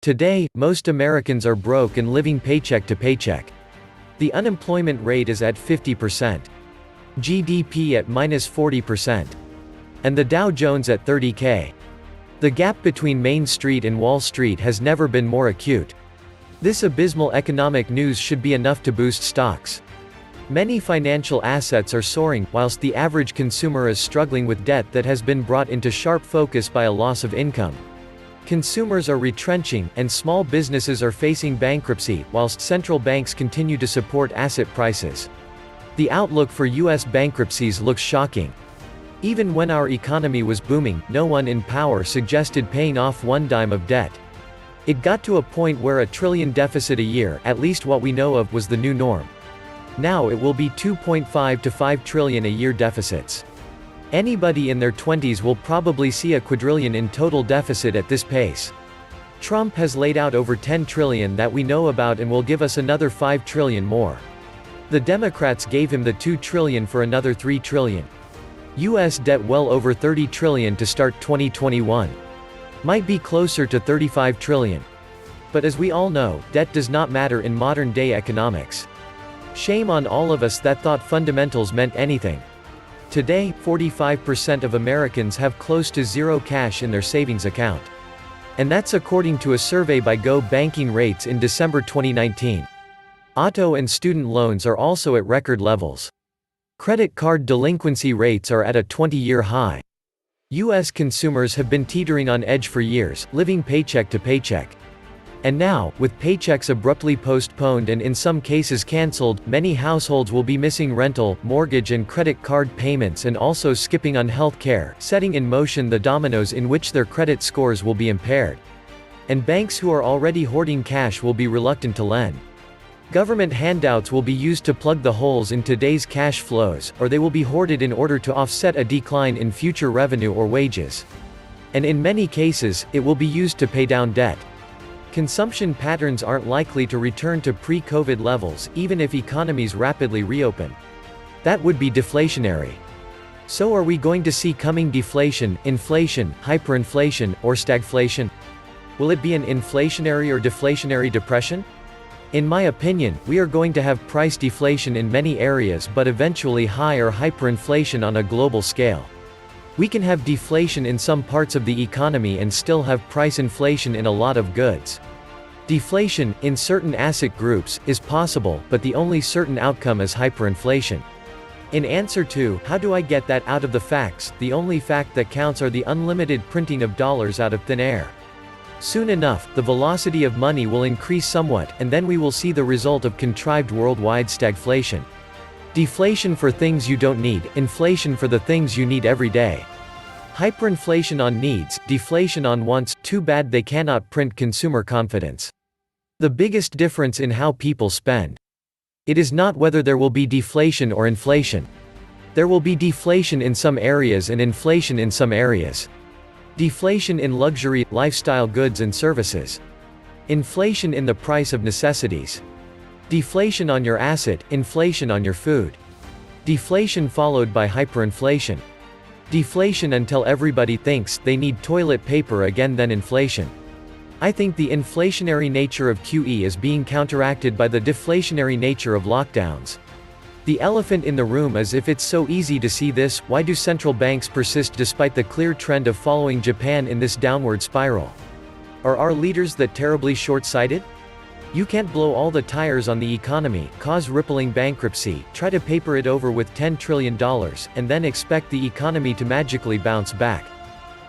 Today, most Americans are broke and living paycheck to paycheck. The unemployment rate is at 50%. GDP at -40%. And the Dow Jones at 30K. The gap between Main Street and Wall Street has never been more acute. This abysmal economic news should be enough to boost stocks. Many financial assets are soaring, whilst the average consumer is struggling with debt that has been brought into sharp focus by a loss of income. Consumers are retrenching, and small businesses are facing bankruptcy, whilst central banks continue to support asset prices. The outlook for U.S. bankruptcies looks shocking. Even when our economy was booming, no one in power suggested paying off one dime of debt. It got to a point where $1 trillion deficit a year, at least what we know of, was the new norm. Now it will be 2.5 to 5 trillion a year deficits. Anybody in their 20s will probably see a quadrillion in total deficit at this pace. Trump has laid out over 10 trillion that we know about and will give us another 5 trillion more. The Democrats gave him the 2 trillion for another 3 trillion. US debt well over 30 trillion to start 2021. Might be closer to 35 trillion. But as we all know, debt does not matter in modern-day economics. Shame on all of us that thought fundamentals meant anything. Today, 45% of Americans have close to zero cash in their savings account. And that's according to a survey by Go Banking Rates in December 2019. Auto and student loans are also at record levels. Credit card delinquency rates are at a 20-year high. U.S. consumers have been teetering on edge for years, living paycheck to paycheck. And now, with paychecks abruptly postponed and in some cases cancelled, many households will be missing rental, mortgage and credit card payments and also skipping on health care, setting in motion the dominoes in which their credit scores will be impaired. And banks who are already hoarding cash will be reluctant to lend. Government handouts will be used to plug the holes in today's cash flows, or they will be hoarded in order to offset a decline in future revenue or wages. And in many cases, it will be used to pay down debt. Consumption patterns aren't likely to return to pre-COVID levels, even if economies rapidly reopen. That would be deflationary. So are we going to see coming deflation, inflation, hyperinflation, or stagflation? Will it be an inflationary or deflationary depression? In my opinion, we are going to have price deflation in many areas but eventually high or hyperinflation on a global scale. We can have deflation in some parts of the economy and still have price inflation in a lot of goods. Deflation, in certain asset groups, is possible, but the only certain outcome is hyperinflation. In answer to, how do I get that out of the facts, the only fact that counts are the unlimited printing of dollars out of thin air. Soon enough, the velocity of money will increase somewhat, and then we will see the result of contrived worldwide stagflation. Deflation for things you don't need, inflation for the things you need every day. Hyperinflation on needs, deflation on wants. Too bad they cannot print consumer confidence. The biggest difference in how people spend. It is not whether there will be deflation or inflation. There will be deflation in some areas and inflation in some areas. Deflation in luxury, lifestyle goods and services. Inflation in the price of necessities. Deflation on your asset, inflation on your food. Deflation followed by hyperinflation. Deflation until everybody thinks they need toilet paper again, then inflation. I think the inflationary nature of QE is being counteracted by the deflationary nature of lockdowns. The elephant in the room is, if it's so easy to see this, why do central banks persist despite the clear trend of following Japan in this downward spiral? Are our leaders that terribly short-sighted? You can't blow all the tires on the economy, cause rippling bankruptcy, try to paper it over with $10 trillion, and then expect the economy to magically bounce back.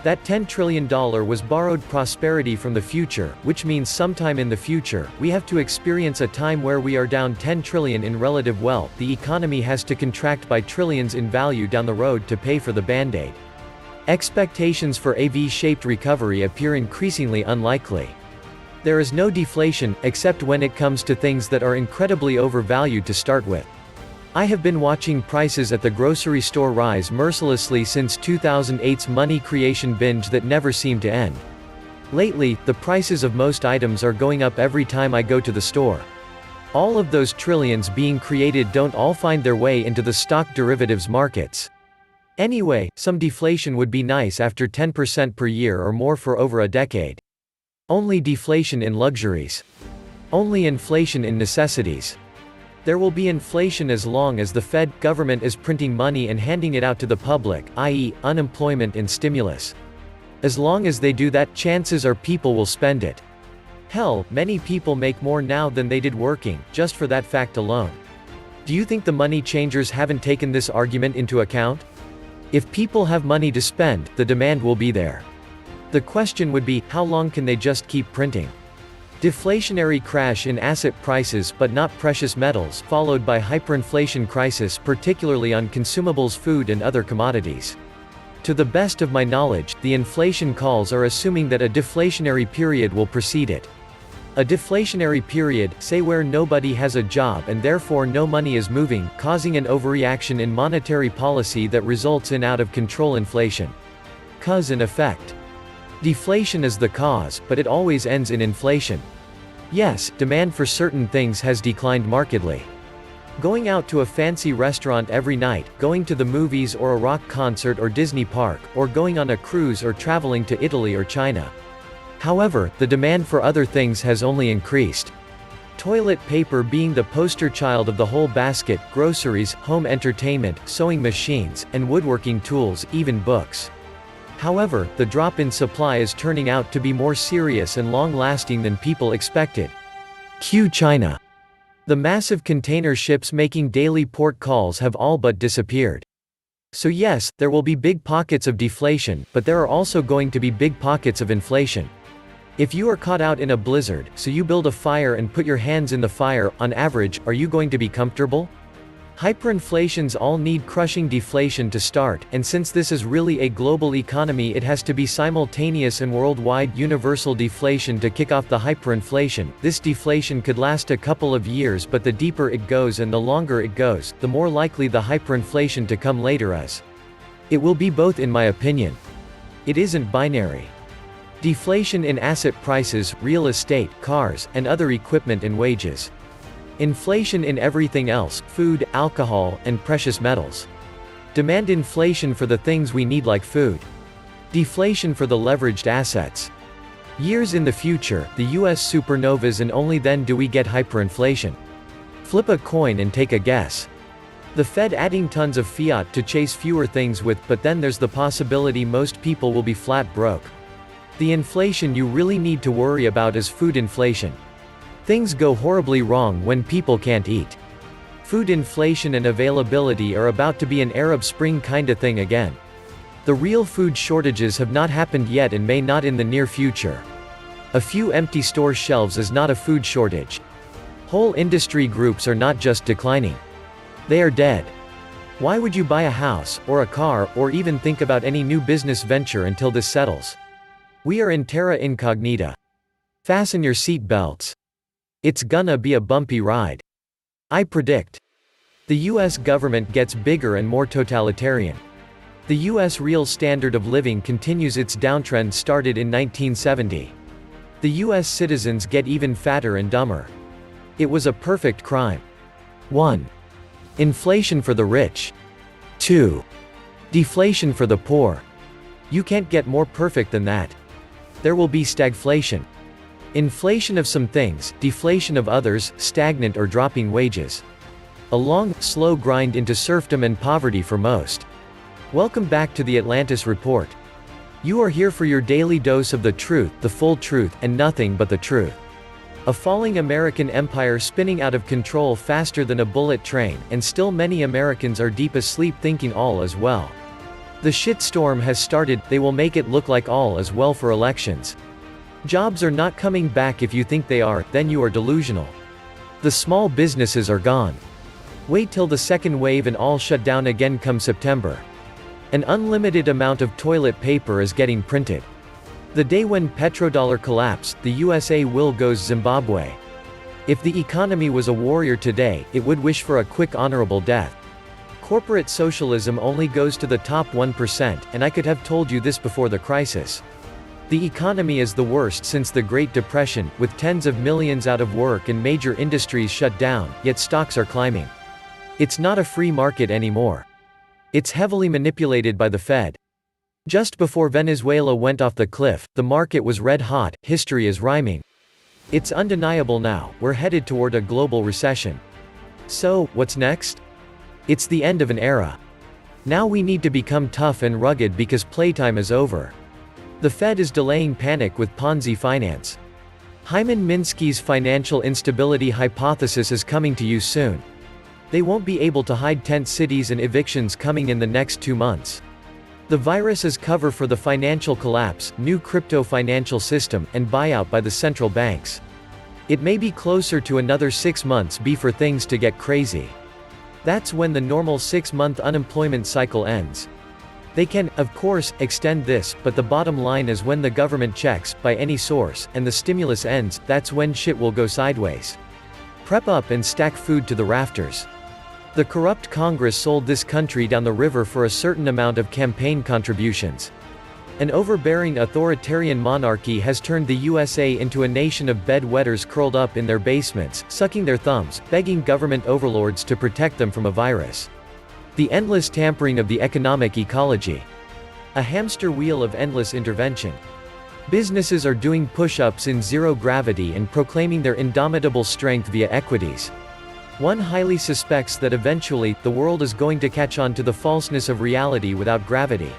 That $10 trillion was borrowed prosperity from the future, which means sometime in the future, we have to experience a time where we are down 10 trillion in relative wealth. The economy has to contract by trillions in value down the road to pay for the band-aid. Expectations for a V-shaped recovery appear increasingly unlikely. There is no deflation, except when it comes to things that are incredibly overvalued to start with. I have been watching prices at the grocery store rise mercilessly since 2008's money creation binge that never seemed to end. Lately, the prices of most items are going up every time I go to the store. All of those trillions being created don't all find their way into the stock derivatives markets. Anyway, some deflation would be nice after 10% per year or more for over a decade. Only deflation in luxuries. Only inflation in necessities. There will be inflation as long as the Fed government is printing money and handing it out to the public, i.e., unemployment and stimulus. As long as they do that, chances are people will spend it. Hell, many people make more now than they did working, just for that fact alone. Do you think the money changers haven't taken this argument into account? If people have money to spend, the demand will be there. The question would be, how long can they just keep printing? Deflationary crash in asset prices but not precious metals, followed by hyperinflation crisis particularly on consumables, food and other commodities. To the best of my knowledge, the inflation calls are assuming that a deflationary period will precede it. A deflationary period, say where nobody has a job and therefore no money is moving, causing an overreaction in monetary policy that results in out-of-control inflation. Cause and effect. Deflation is the cause, but it always ends in inflation. Yes, demand for certain things has declined markedly. Going out to a fancy restaurant every night, going to the movies or a rock concert or Disney park, or going on a cruise or traveling to Italy or China. However, the demand for other things has only increased. Toilet paper being the poster child of the whole basket, groceries, home entertainment, sewing machines, and woodworking tools, even books. However, the drop in supply is turning out to be more serious and long-lasting than people expected. Cue China. The massive container ships making daily port calls have all but disappeared. So yes, there will be big pockets of deflation, but there are also going to be big pockets of inflation. If you are caught out in a blizzard, so you build a fire and put your hands in the fire, on average, are you going to be comfortable? Hyperinflations all need crushing deflation to start, and since this is really a global economy, it has to be simultaneous and worldwide universal deflation to kick off the hyperinflation. This deflation could last a couple of years, but the deeper it goes and the longer it goes, the more likely the hyperinflation to come later is. It will be both in my opinion. It isn't binary. Deflation in asset prices, real estate, cars, and other equipment and wages. Inflation in everything else, food, alcohol, and precious metals. Demand inflation for the things we need like food. Deflation for the leveraged assets. Years in the future, the US supernovas, and only then do we get hyperinflation. Flip a coin and take a guess. The Fed adding tons of fiat to chase fewer things with, but then there's the possibility most people will be flat broke. The inflation you really need to worry about is food inflation. Things go horribly wrong when people can't eat. Food inflation and availability are about to be an Arab Spring kinda thing again. The real food shortages have not happened yet and may not in the near future. A few empty store shelves is not a food shortage. Whole industry groups are not just declining. They are dead. Why would you buy a house, or a car, or even think about any new business venture until this settles? We are in terra incognita. Fasten your seat belts. It's gonna be a bumpy ride. I predict. The US government gets bigger and more totalitarian. The US real standard of living continues its downtrend started in 1970. The US citizens get even fatter and dumber. It was a perfect crime. 1. Inflation for the rich. 2. Deflation for the poor. You can't get more perfect than that. There will be stagflation. Inflation of some things, deflation of others, stagnant or dropping wages. A long, slow grind into serfdom and poverty for most. Welcome back to the Atlantis Report. You are here for your daily dose of the truth, the full truth, and nothing but the truth. A falling American empire spinning out of control faster than a bullet train, and still many Americans are deep asleep thinking all is well. The shitstorm has started, they will make it look like all is well for elections. Jobs are not coming back. If you think they are, then you are delusional. The small businesses are gone. Wait till the second wave and all shut down again come September. An unlimited amount of toilet paper is getting printed. The day when petrodollar collapse, the USA will goes Zimbabwe. If the economy was a warrior today, it would wish for a quick honorable death. Corporate socialism only goes to the top 1%, and I could have told you this before the crisis. The economy is the worst since the Great Depression, with tens of millions out of work and major industries shut down, yet stocks are climbing. It's not a free market anymore. It's heavily manipulated by the Fed. Just before Venezuela went off the cliff, the market was red hot. History is rhyming. It's undeniable now, we're headed toward a global recession. So, what's next? It's the end of an era. Now we need to become tough and rugged because playtime is over. The Fed is delaying panic with Ponzi finance. Hyman Minsky's financial instability hypothesis is coming to you soon. They won't be able to hide tent cities and evictions coming in the next 2 months. The virus is cover for the financial collapse, new crypto financial system, and buyout by the central banks. It may be closer to another 6 months for things to get crazy. That's when the normal 6-month unemployment cycle ends. They can, of course, extend this, but the bottom line is when the government checks, by any source, and the stimulus ends, that's when shit will go sideways. Prep up and stack food to the rafters. The corrupt Congress sold this country down the river for a certain amount of campaign contributions. An overbearing authoritarian monarchy has turned the USA into a nation of bedwetters curled up in their basements, sucking their thumbs, begging government overlords to protect them from a virus. The endless tampering of the economic ecology. A hamster wheel of endless intervention. Businesses are doing push-ups in zero gravity and proclaiming their indomitable strength via equities. One highly suspects that eventually, the world is going to catch on to the falseness of reality without gravity.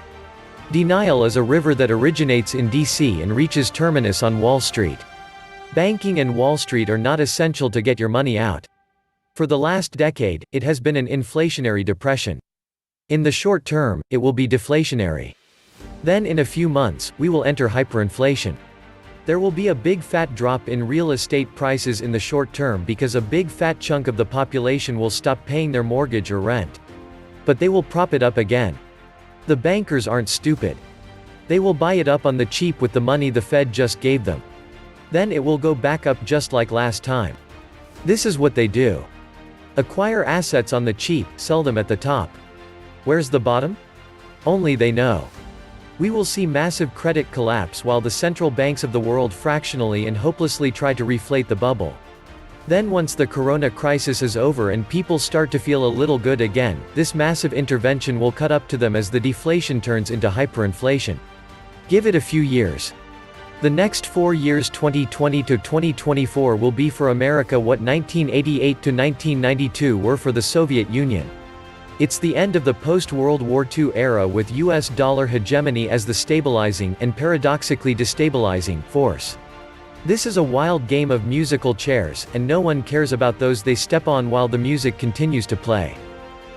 Denial is a river that originates in DC and reaches terminus on Wall Street. Banking and Wall Street are not essential to get your money out. For the last decade, it has been an inflationary depression. In the short term, it will be deflationary. Then in a few months, we will enter hyperinflation. There will be a big fat drop in real estate prices in the short term because a big fat chunk of the population will stop paying their mortgage or rent. But they will prop it up again. The bankers aren't stupid. They will buy it up on the cheap with the money the Fed just gave them. Then it will go back up just like last time. This is what they do. Acquire assets on the cheap, sell them at the top. Where's the bottom? Only they know. We will see massive credit collapse while the central banks of the world fractionally and hopelessly try to reflate the bubble. Then once the corona crisis is over and people start to feel a little good again, this massive intervention will cut up to them as the deflation turns into hyperinflation. Give it a few years. The next 4 years 2020 to 2024 will be for America what 1988 to 1992 were for the Soviet Union. It's the end of the post-World War II era with US dollar hegemony as the stabilizing, and paradoxically destabilizing, force. This is a wild game of musical chairs, and no one cares about those they step on while the music continues to play.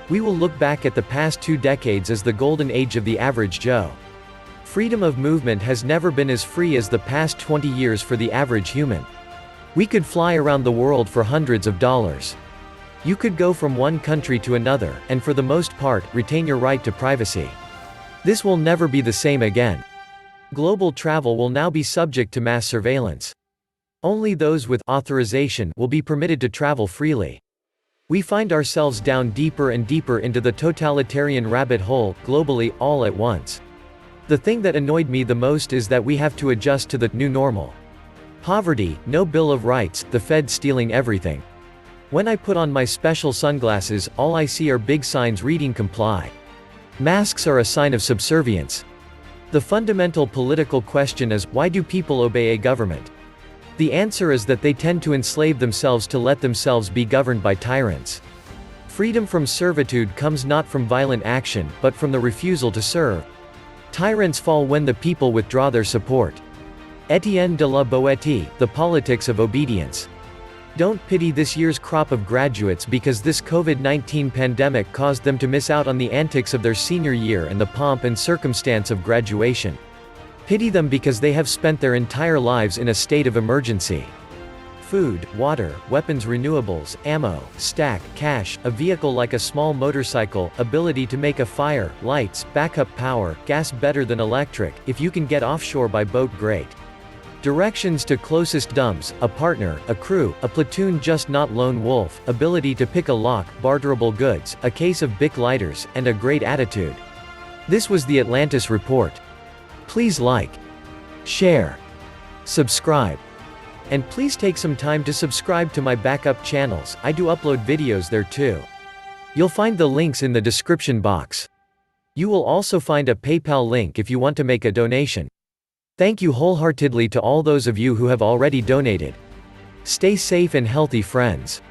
We will look back at the past 2 decades as the golden age of the average Joe. Freedom of movement has never been as free as the past 20 years for the average human. We could fly around the world for hundreds of dollars. You could go from one country to another, and for the most part, retain your right to privacy. This will never be the same again. Global travel will now be subject to mass surveillance. Only those with authorization will be permitted to travel freely. We find ourselves down deeper and deeper into the totalitarian rabbit hole, globally, all at once. The thing that annoyed me the most is that we have to adjust to the new normal. Poverty, no Bill of Rights, the Fed stealing everything. When I put on my special sunglasses, all I see are big signs reading comply. Masks are a sign of subservience. The fundamental political question is, why do people obey a government? The answer is that they tend to enslave themselves to let themselves be governed by tyrants. Freedom from servitude comes not from violent action, but from the refusal to serve. Tyrants fall when the people withdraw their support. Etienne de la Boétie, The Politics of Obedience. Don't pity this year's crop of graduates because this COVID-19 pandemic caused them to miss out on the antics of their senior year and the pomp and circumstance of graduation. Pity them because they have spent their entire lives in a state of emergency. Food, water, weapons, renewables, ammo, stack, cash, a vehicle like a small motorcycle, ability to make a fire, lights, backup power, gas better than electric, if you can get offshore by boat great. Directions to closest dumps, a partner, a crew, a platoon just not lone wolf, ability to pick a lock, barterable goods, a case of Bic lighters, and a great attitude. This was the Atlantis Report. Please like, share, subscribe. And please take some time to subscribe to my backup channels, I do upload videos there too. You'll find the links in the description box. You will also find a PayPal link if you want to make a donation. Thank you wholeheartedly to all those of you who have already donated. Stay safe and healthy, friends.